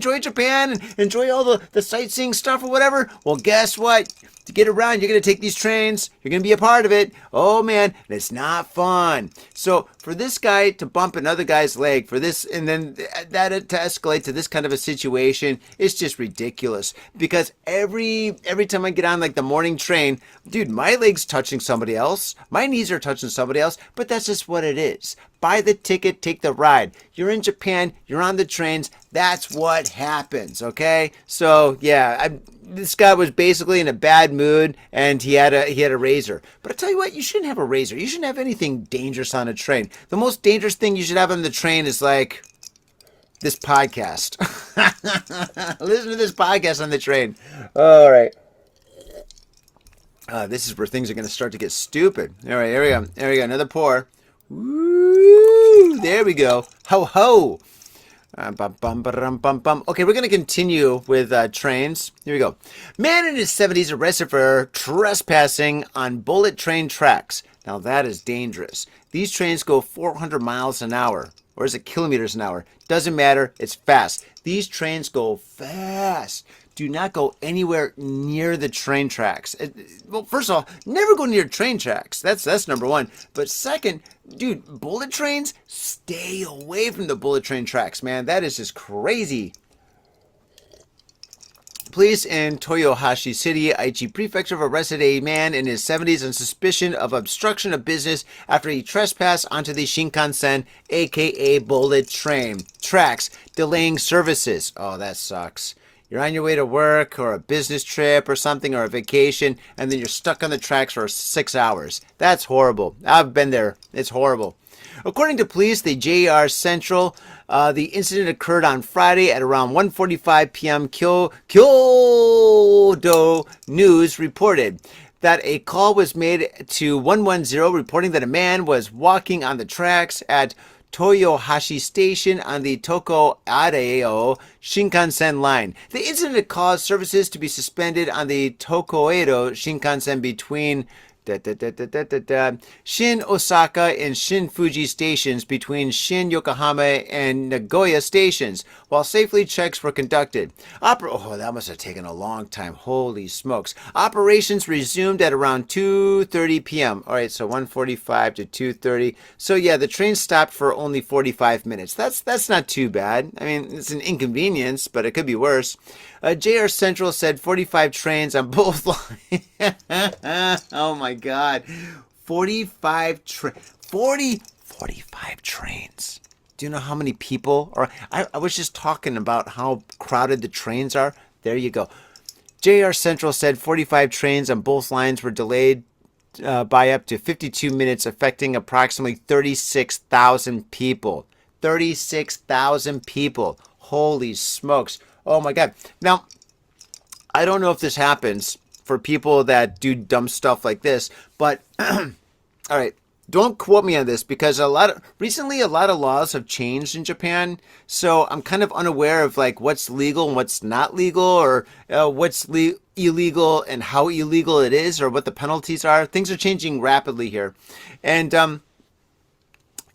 enjoy all the sightseeing stuff or whatever? Well, guess what? To get around, you're going to take these trains. You're going to be a part of it. Oh, man, it's not fun. So for this guy to bump another guy's leg for this, and then that to escalate to this kind of a situation, it's just ridiculous. Because every time I get on like the morning train, dude, my leg's touching somebody else. My knees are touching somebody else. But that's just what it is. Buy the ticket, take the ride. You're in Japan, you're on the trains. That's what happens, okay? So, yeah, this guy was basically in a bad mood, and he had a razor. But I tell you what, you shouldn't have a razor. You shouldn't have anything dangerous on a train. The most dangerous thing you should have on the train is like this podcast. Listen to this podcast on the train. All right. This is where things are going to start to get stupid. All right, here we go. There we go. Another pour. Woo! There we go. Ho ho. Bum, bum, ba-dum, bum, bum. Okay, we're going to continue with trains. Here we go. Man in his 70s arrested for trespassing on bullet train tracks. Now that is dangerous. These trains go 400 miles an hour. Or is it kilometers an hour? Doesn't matter. It's fast. These trains go fast. Do not go anywhere near the train tracks. Well, first of all, never go near train tracks. That's number one. But second, dude, bullet trains, stay away from the bullet train tracks, man. That is just crazy. Police in Toyohashi City, Aichi Prefecture, arrested a man in his 70s on suspicion of obstruction of business after he trespassed onto the Shinkansen, aka bullet train tracks, delaying services. Oh, that sucks. You're on your way to work or a business trip or something or a vacation, and then you're stuck on the tracks for 6 hours. That's horrible. I've been there. It's horrible. According to police, the JR Central, the incident occurred on Friday at around 1:45 p.m. Kyodo News reported that a call was made to 110 reporting that a man was walking on the tracks at Toyohashi Station on the Toko Areo Shinkansen line. The incident caused services to be suspended on the Tokoedo Shinkansen between Shin Osaka and Shin Fuji stations between Shin Yokohama and Nagoya stations, while safely checks were conducted. That must have taken a long time. Holy smokes. Operations resumed at around 2:30 p.m. All right, so 1:45 to 2:30. So yeah, the train stopped for only 45 minutes. That's not too bad. I mean, it's an inconvenience, but it could be worse. JR Central said 45 trains on both lines. Oh my God. 45 trains. Do you know how many people are? I was just talking about how crowded the trains are. There you go. JR Central said 45 trains on both lines were delayed by up to 52 minutes, affecting approximately 36,000 people. 36,000 people. Holy smokes. Oh my God. Now, I don't know if this happens for people that do dumb stuff like this, but all right, don't quote me on this because recently a lot of laws have changed in Japan, so I'm kind of unaware of like what's legal and what's not legal, or what's illegal and how illegal it is, or what the penalties are. Things are changing rapidly here. And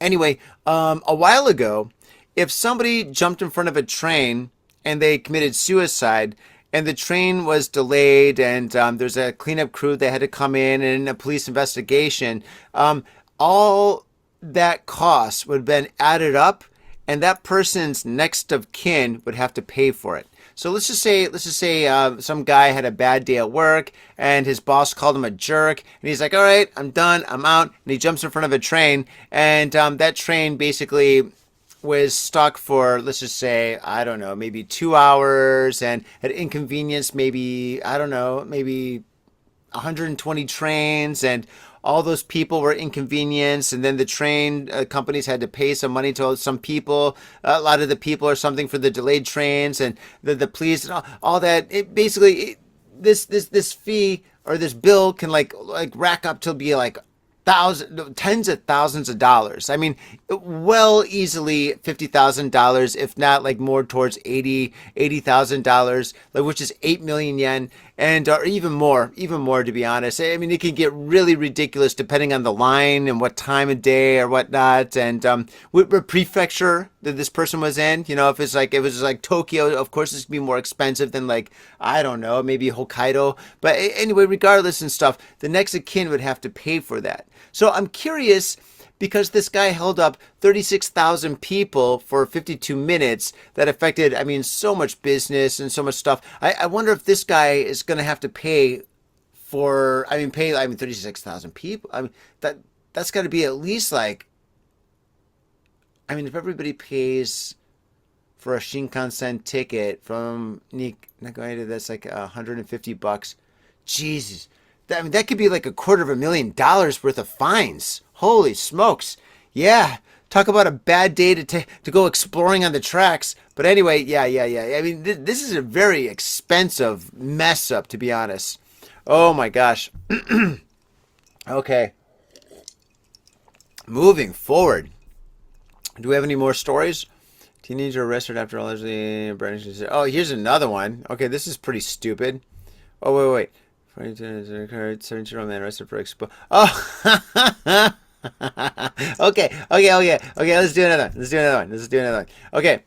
anyway, a while ago, if somebody jumped in front of a train and they committed suicide, and the train was delayed, and there's a cleanup crew that had to come in and a police investigation. All that cost would have been added up, and that person's next of kin would have to pay for it. So let's just say some guy had a bad day at work, and his boss called him a jerk, and he's like, "All right, I'm done, I'm out," and he jumps in front of a train, and that train basically was stuck for, let's just say, I don't know, maybe 2 hours, and had inconvenienced maybe, I don't know, maybe 120 trains, and all those people were inconvenienced, and then the train companies had to pay some money to some people, a lot of the people or something, for the delayed trains, and the police and all that. It basically, this fee or this bill can like rack up to be like tens of thousands of dollars. I mean, well, easily $50,000, if not like more towards $80,000, which is 8 million yen, and or even more to be honest. I mean, it can get really ridiculous depending on the line and what time of day or whatnot, and what prefecture that this person was in. You know, if it was like Tokyo, of course it's gonna be more expensive than, like, I don't know, maybe Hokkaido. But anyway, regardless and stuff, the next of kin would have to pay for that. So I'm curious, because this guy held up 36,000 people for 52 minutes. That affected, I mean, so much business and so much stuff. I wonder if this guy is going to have to pay for, 36,000 people. I mean, that's got to be at least like, I mean, if everybody pays for a Shinkansen ticket from Nagoya, that's like $150. Jesus. I mean, that could be like $250,000 worth of fines. Holy smokes. Yeah. Talk about a bad day to go exploring on the tracks. But anyway, yeah. I mean, this is a very expensive mess up, to be honest. Oh my gosh. Okay. Moving forward. Do we have any more stories? Teenager arrested after allegedly brandishing. Oh, here's another one. Okay, this is pretty stupid. Oh, wait. 17-year-old man arrested for expo. Oh, okay. Let's do another one. Okay.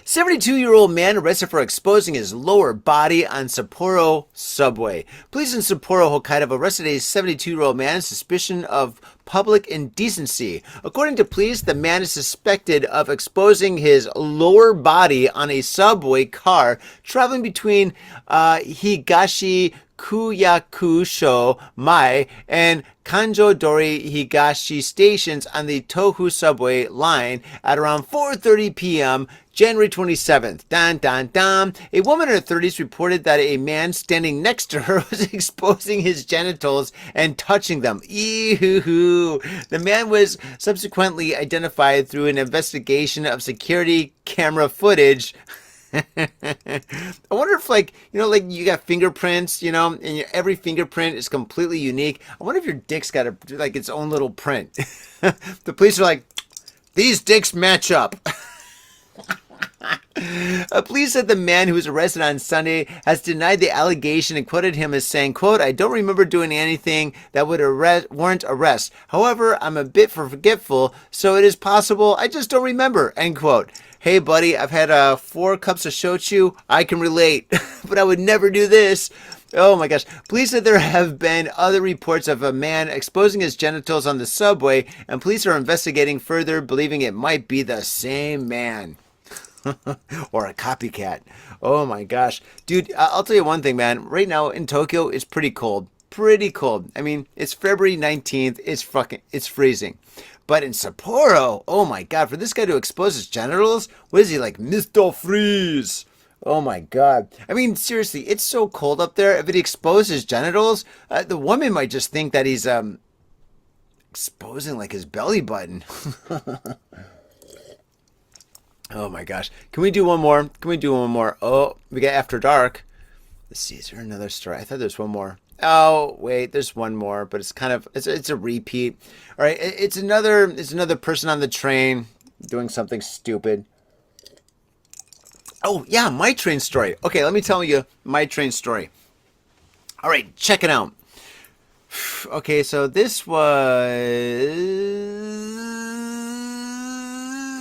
72-year-old man arrested for exposing his lower body on Sapporo subway. Police in Sapporo, Hokkaido, have arrested a 72-year-old man on suspicion of public indecency. According to police, the man is suspected of exposing his lower body on a subway car traveling between Higashi Kuyakusho Mai and Kanjo Dori Higashi stations on the Tohu subway line at around 4:30 p.m. January 27th. Dun, dun, dun. A woman in her 30s reported that a man standing next to her was exposing his genitals and touching them. Ew. The man was subsequently identified through an investigation of security camera footage. I wonder if, like you got fingerprints, and every fingerprint is completely unique. I wonder if your dick's got its own little print. The police are like, these dicks match up. Police said the man who was arrested on Sunday has denied the allegation and quoted him as saying, quote, "I don't remember doing anything that would warrant arrest. However, I'm a bit forgetful, so it is possible I just don't remember," end quote. Hey, buddy, I've had 4 cups of shochu. I can relate, but I would never do this. Oh my gosh. Police said there have been other reports of a man exposing his genitals on the subway, and police are investigating further, believing it might be the same man. Or a copycat. Oh my gosh. Dude, I'll tell you one thing, man. Right now in Tokyo, it's pretty cold. I mean, it's February 19th. It's freezing. But in Sapporo, oh my god, for this guy to expose his genitals, what is he, like Mr. Freeze? Oh my god. I mean, seriously, it's so cold up there. If it exposes his genitals, the woman might just think that he's exposing like his belly button. Oh my gosh. Can we do one more? Oh, we got After Dark. Let's see, is there another story? I thought there's one more. Oh, wait, there's one more, but it's a repeat. All right, it's another person on the train doing something stupid. Oh, yeah, my train story. Okay, let me tell you my train story. All right, check it out. Okay, so this was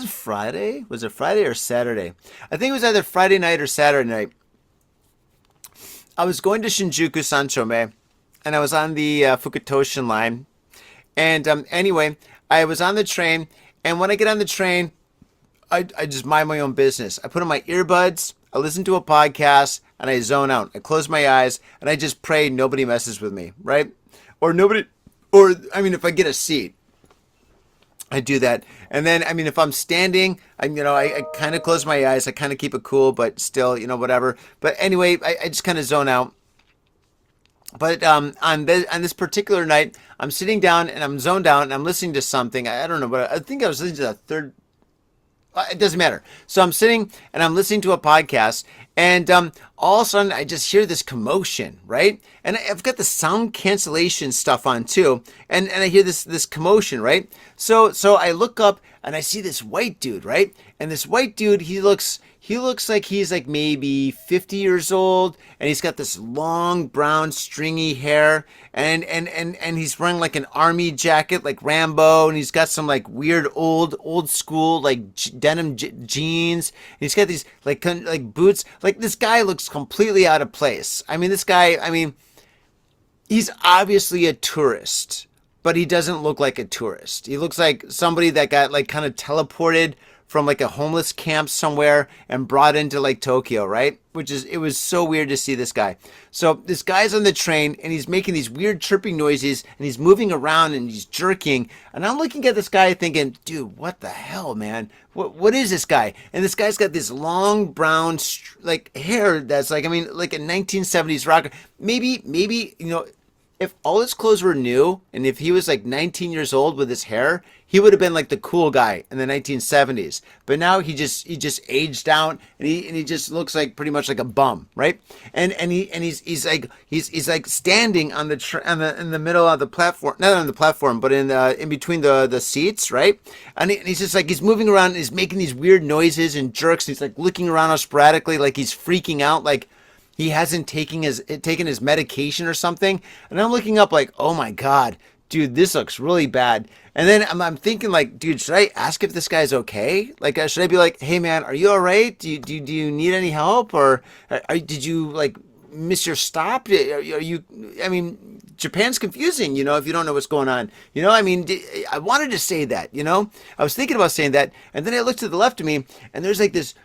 Friday? Was it Friday or Saturday? I think it was either Friday night or Saturday night. I was going to Shinjuku Sanchome, and I was on the Fukutoshin line. And anyway, I was on the train, and when I get on the train, I just mind my own business. I put on my earbuds, I listen to a podcast, and I zone out. I close my eyes, and I just pray nobody messes with me, right? If I get a seat, I do that. And then, if I'm standing, I kind of close my eyes. I kind of keep it cool, but still, whatever. But anyway, I just kind of zone out. But on this particular night, I'm sitting down and I'm zoned out and I'm listening to something. I don't know, but I think I was listening to the third. It doesn't matter. So I'm sitting and I'm listening to a podcast, and all of a sudden I just hear this commotion, right? And I've got the sound cancellation stuff on too, and I hear this commotion, right? So I look up and I see this white dude, right? And this white dude, he looks like he's like maybe 50 years old, and he's got this long brown stringy hair, and he's wearing like an army jacket like Rambo, and he's got some like weird old school like denim jeans, and he's got these like boots. Like, this guy looks completely out of place. He's obviously a tourist, but he doesn't look like a tourist. He looks like somebody that got like kind of teleported from like a homeless camp somewhere and brought into like Tokyo, right? It was so weird to see this guy. So this guy's on the train and he's making these weird chirping noises and he's moving around and he's jerking. And I'm looking at this guy thinking, dude, what the hell, man? What is this guy? And this guy's got this long brown like hair that's like, like a 1970s rocker. Maybe, if all his clothes were new and if he was like 19 years old with his hair, he would have been like the cool guy in the 1970s. But now he just aged out and he just looks like pretty much like a bum, right? And he's like standing on in the middle of the platform, not on the platform, but in between the seats, right? And he's just like, he's moving around and he's making these weird noises and jerks. And he's like looking around all sporadically, like he's freaking out, like he hasn't taken his medication or something. And I'm looking up like, oh my God, dude, this looks really bad. And then I'm thinking like, dude, should I ask if this guy's okay? Like, should I be like, hey man, are you all right? Do you need any help? Or did you like miss your stop? Japan's confusing, if you don't know what's going on. I wanted to say that, I was thinking about saying that. And then I looked to the left of me and there's like this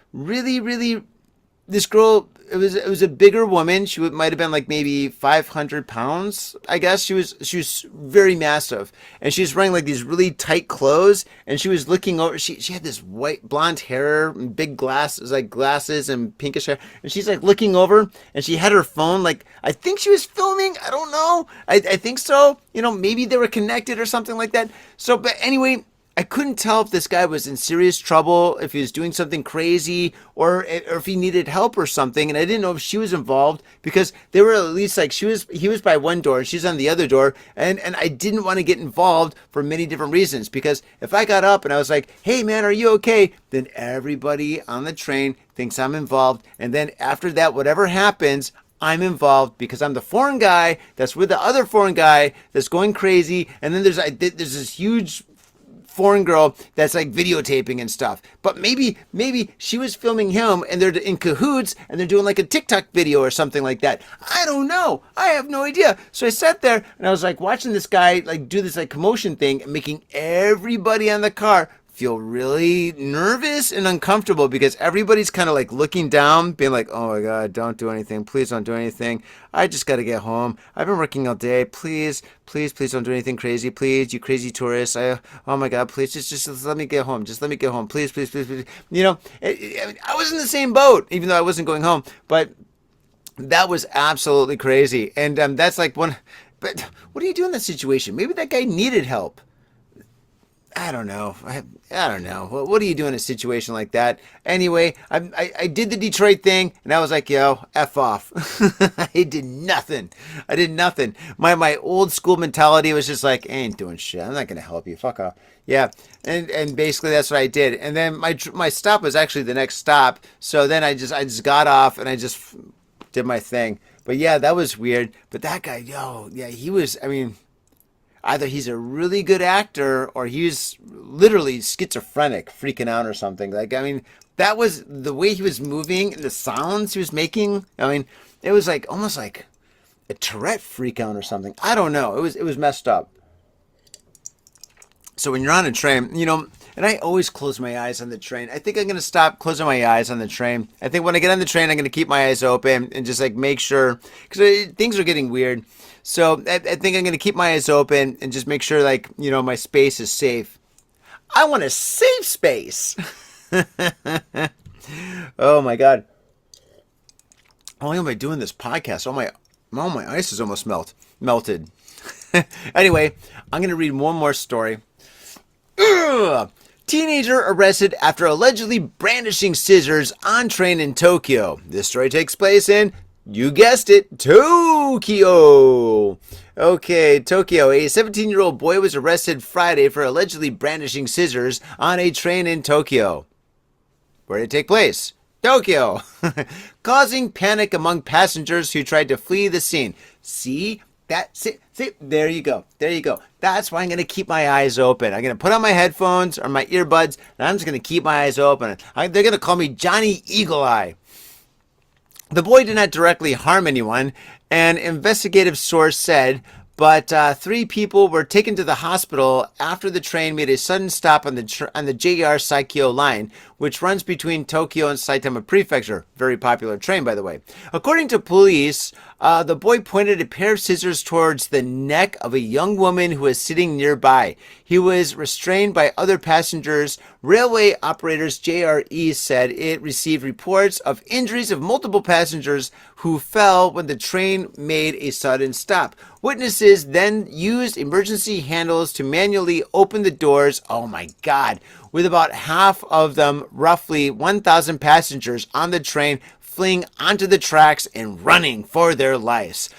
this girl, it was a bigger woman. She might have been like maybe 500 pounds, I guess. She was very massive, and she was wearing like these really tight clothes. And she was looking over. She had this white blonde hair, and big glasses and pinkish hair. And she's like looking over, and she had her phone. Like, I think she was filming. I don't know. I think so. Maybe they were connected or something like that. So, but anyway, I couldn't tell if this guy was in serious trouble, if he was doing something crazy, or if he needed help or something. And I didn't know if she was involved because they were at least like he was by one door and she's on the other door. And I didn't want to get involved for many different reasons, because if I got up and I was like, hey man, are you okay? Then everybody on the train thinks I'm involved. And then after that, whatever happens, I'm involved because I'm the foreign guy that's with the other foreign guy that's going crazy. And then there's this huge foreign girl that's like videotaping and stuff. But maybe she was filming him and they're in cahoots and they're doing like a TikTok video or something like that. I don't know. I have no idea. So I sat there and I was like watching this guy like do this like commotion thing and making everybody on the car feel really nervous and uncomfortable, because everybody's kind of like looking down, being like, oh my God, don't do anything. Please don't do anything. I just got to get home. I've been working all day. Please don't do anything crazy. Please, you crazy tourists. Oh my God, please just let me get home. Just let me get home. Please. I was in the same boat, even though I wasn't going home, but that was absolutely crazy. And that's like one, but what do you do in that situation? Maybe that guy needed help. I don't know. I don't know. What do you do in a situation like that? Anyway, I did the Detroit thing, and I was like, yo, F off. I did nothing. My old school mentality was just like, I ain't doing shit. I'm not going to help you. Fuck off. Yeah. And basically that's what I did. And then my stop was actually the next stop. So then I just got off, and I just did my thing. But yeah, that was weird. But that guy, he was, either he's a really good actor or he's literally schizophrenic, freaking out or something. Like, that was the way he was moving and the sounds he was making. It was like almost like a Tourette freak out or something. I don't know. It was messed up. So when you're on a train, and I always close my eyes on the train. I think I'm going to stop closing my eyes on the train. I think when I get on the train, I'm going to keep my eyes open and just like make sure, because things are getting weird. So I think I'm going to keep my eyes open and just make sure like, my space is safe. I want a safe space. Oh my God. How long am I doing this podcast? My ice is almost melted. Anyway, I'm going to read one more story. Ugh. Teenager arrested after allegedly brandishing scissors on train in Tokyo. This story takes place in, you guessed it, Tokyo. Okay, Tokyo. A 17-year-old boy was arrested Friday for allegedly brandishing scissors on a train in Tokyo. Where did it take place? Tokyo. Causing panic among passengers who tried to flee the scene. See, there you go. That's why I'm going to keep my eyes open. I'm going to put on my headphones or my earbuds, and I'm just going to keep my eyes open. They're going to call me Johnny Eagle Eye. The boy did not directly harm anyone, an investigative source said, but 3 people were taken to the hospital after the train made a sudden stop on the JR Saikyo line, which runs between Tokyo and Saitama Prefecture. Very popular train, by the way. According to police, the boy pointed a pair of scissors towards the neck of a young woman who was sitting nearby. He was restrained by other passengers. Railway operators JRE said it received reports of injuries of multiple passengers who fell when the train made a sudden stop. Witnesses then used emergency handles to manually open the doors. Oh my God. With about half of them, roughly 1,000 passengers on the train, fleeing onto the tracks and running for their lives.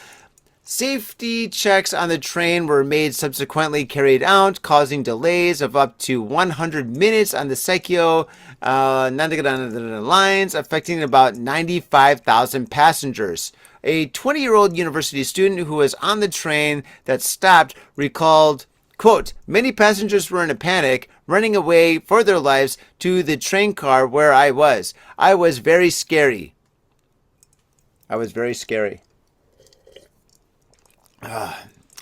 Safety checks on the train were subsequently carried out, causing delays of up to 100 minutes on the Saikyo Nandagada lines, affecting about 95,000 passengers. A 20-year-old university student who was on the train that stopped recalled, quote, many passengers were in a panic, running away for their lives to the train car where I was. I was very scary.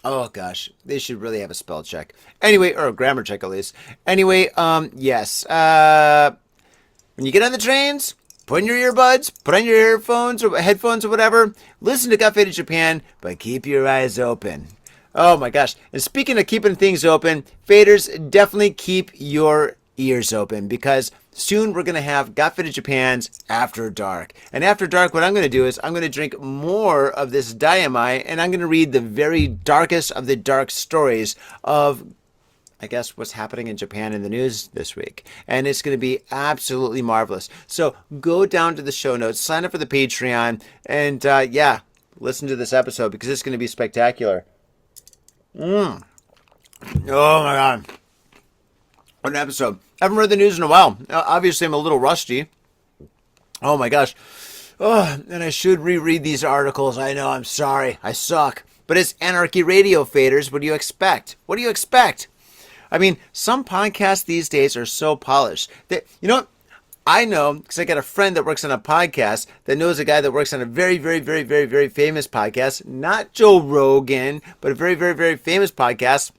Oh gosh, they should really have a spell check. Anyway, or a grammar check at least. Anyway, yes. When you get on the trains, put in your earbuds, put on your earphones or headphones or whatever. Listen to Got Faded Japan, but keep your eyes open. Oh my gosh. And speaking of keeping things open, faders, definitely keep your ears open because soon we're going to have Got Faded Japan's After Dark. And After Dark, what I'm going to do is I'm going to drink more of this Dynamite and I'm going to read the very darkest of the dark stories of, I guess, what's happening in Japan in the news this week. And it's going to be absolutely marvelous. So go down to the show notes, sign up for the Patreon, and listen to this episode because it's going to be spectacular. Oh my God. What an episode. I haven't read the news in a while. Obviously, I'm a little rusty. Oh my gosh. Oh, and I should reread these articles. I know, I'm sorry. I suck. But it's Anarchy Radio, faders. What do you expect? I mean, some podcasts these days are so polished that, you know what? I know, because I got a friend that works on a podcast that knows a guy that works on a very, very, very, very, very famous podcast. Not Joe Rogan, but a very, very, very famous podcast.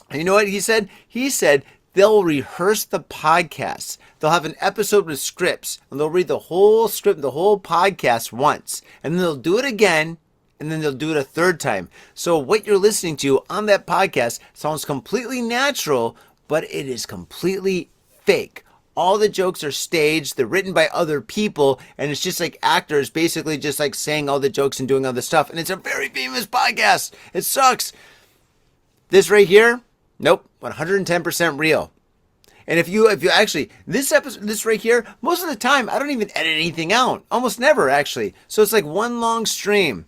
And you know what he said? He said they'll rehearse the podcasts. They'll have an episode with scripts, and they'll read the whole script, the whole podcast once. And then they'll do it again, and then they'll do it a third time. So what you're listening to on that podcast sounds completely natural, but it is completely fake. All the jokes are staged. They're written by other people. And it's just like actors basically just like saying all the jokes and doing all the stuff. And it's a very famous podcast. It sucks. This right here, nope, 110% real. And if you actually, this episode, this right here, most of the time, I don't even edit anything out. Almost never, actually. So it's like one long stream.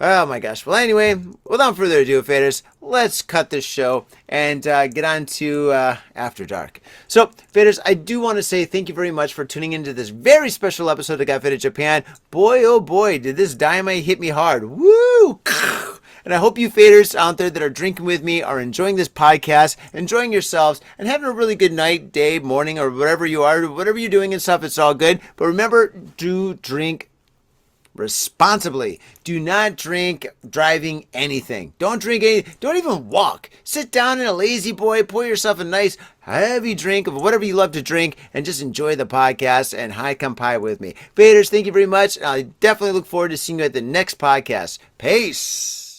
Oh my gosh. Well, anyway, without further ado, faders, let's cut this show and get on to After Dark. So, faders, I do want to say thank you very much for tuning into this very special episode of Got Faded Japan. Boy, oh boy, did this Dynamite hit me hard. Woo! And I hope you faders out there that are drinking with me are enjoying this podcast, enjoying yourselves, and having a really good night, day, morning, or whatever you are, whatever you're doing and stuff, it's all good. But remember, do drink responsibly. Do not drink driving anything. Don't drink any, don't even walk. Sit down in a lazy boy, pour yourself a nice heavy drink of whatever you love to drink, and just enjoy the podcast and high come pie with me. Faders, thank you very much. I definitely look forward to seeing you at the next podcast. Peace.